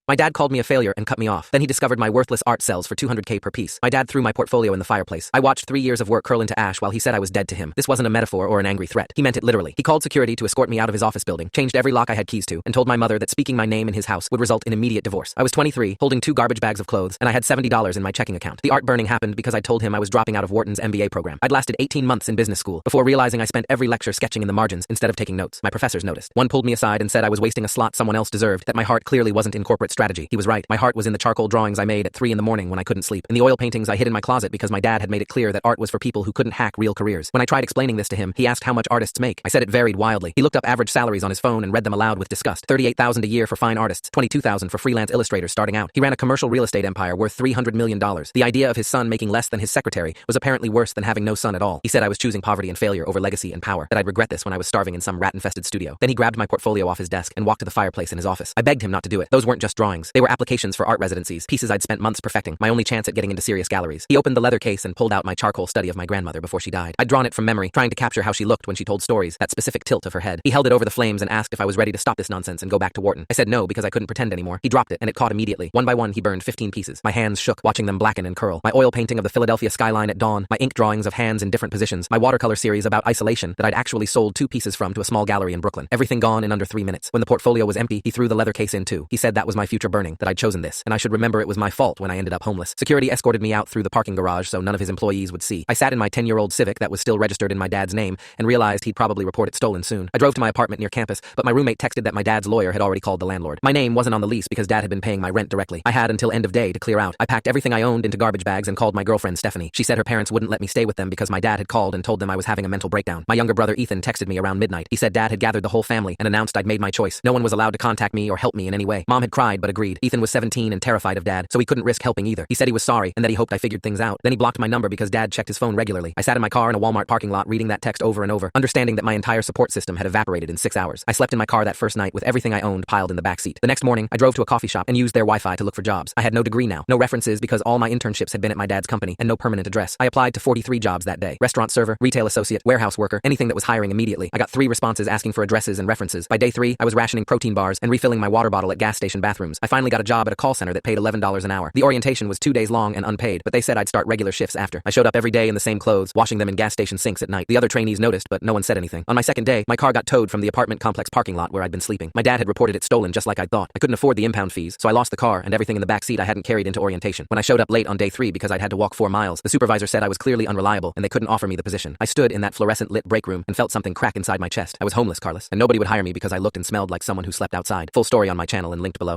My dad called me a failure and cut me off. Then he discovered my worthless art sells for $200K per piece. My dad threw my portfolio in the fireplace. I watched 3 years of work curl into ash while he said I was dead to him. This wasn't a metaphor or an angry threat. He meant it literally. He called security to escort me out of his office building, changed every lock I had keys to, and told my mother that speaking my name in his house would result in immediate divorce. I was 23, holding 2 garbage bags of clothes, and I had $70 in my checking account. The art burning happened because I told him I was dropping out of Wharton's MBA program. I'd lasted 18 months in business school before realizing I spent every lecture sketching in the margins instead of taking notes. My professors noticed. One pulled me aside and said I was wasting a slot someone else deserved, that my heart clearly wasn't in corporate strategy. He was right. My heart was in the charcoal drawings I made at 3 in the morning when I couldn't sleep, in the oil paintings I hid in my closet because my dad had made it clear that art was for people who couldn't hack real careers. When I tried explaining this to him, he asked how much artists make. I said it varied wildly. He looked up average salaries on his phone and read them aloud with disgust. $38,000 a year for fine artists, $22,000 for freelance illustrators starting out. He ran a commercial real estate empire worth $300 million. The idea of his son making less than his secretary was apparently worse than having no son at all. He said I was choosing poverty and failure over legacy and power, that I'd regret this when I was starving in some rat-infested studio. Then he grabbed my portfolio off his desk and walked to the fireplace in his office. I begged him not to do it. Those weren't just drawings. They were applications for art residencies, pieces I'd spent months perfecting, my only chance at getting into serious galleries. He opened the leather case and pulled out my charcoal study of my grandmother before she died. I'd drawn it from memory, trying to capture how she looked when she told stories, that specific tilt of her head. He held it over the flames and asked if I was ready to stop this nonsense and go back to Wharton. I said no because I couldn't pretend anymore. He dropped it and it caught immediately. One by one he burned 15 pieces. My hands shook, watching them blacken and curl. My oil painting of the Philadelphia skyline at dawn, my ink drawings of hands in different positions, my watercolor series about isolation that I'd actually sold 2 pieces from to a small gallery in Brooklyn. Everything gone in under 3 minutes. When the portfolio was empty, he threw the leather case in too. He said that was my future burning, that I'd chosen this, and I should remember it was my fault when I ended up homeless. Security escorted me out through the parking garage so none of his employees would see. I sat in my 10-year-old Civic that was still registered in my dad's name and realized he'd probably report it stolen soon. I drove to my apartment near campus, but my roommate texted that my dad's lawyer had already called the landlord. My name wasn't on the lease because dad had been paying my rent directly. I had until end of day to clear out. I packed everything I owned into garbage bags and called my girlfriend Stephanie. She said her parents wouldn't let me stay with them because my dad had called and told them I was having a mental breakdown. My younger brother Ethan texted me around midnight. He said dad had gathered the whole family and announced I'd made my choice. No one was allowed to contact me or help me in any way. Mom had cried but agreed. Ethan was 17 and terrified of dad, so he couldn't risk helping either. He said he was sorry and that he hoped I figured things out. Then he blocked my number because dad checked his phone regularly. I sat in my car in a Walmart parking lot reading that text over and over, understanding that my entire support system had evaporated in 6 hours. I slept in my car that first night with everything I owned piled in the backseat. The next morning, I drove to a coffee shop and used their Wi-Fi to look for jobs. I had no degree now, no references because all my internships had been at my dad's company, and no permanent address. I applied to 43 jobs that day. Restaurant server, retail associate, warehouse worker, anything that was hiring immediately. I got 3 responses asking for addresses and references. By day 3, I was rationing protein bars and refilling my water bottle at gas station bathrooms. I finally got a job at a call center that paid $11 an hour. The orientation was 2 days long and unpaid, but they said I'd start regular shifts after. I showed up every day in the same clothes, washing them in gas station sinks at night. The other trainees noticed, but no one said anything. On my second day, my car got towed from the apartment complex parking lot where I'd been sleeping. My dad had reported it stolen just like I'd thought. I couldn't afford the impound fees, so I lost the car and everything in the back seat I hadn't carried into orientation. When I showed up late on day 3 because I'd had to walk 4 miles, the supervisor said I was clearly unreliable and they couldn't offer me the position. I stood in that fluorescent lit break room and felt something crack inside my chest. I was homeless, Carlos, and nobody would hire me because I looked and smelled like someone who slept outside. Full story on my channel and linked below.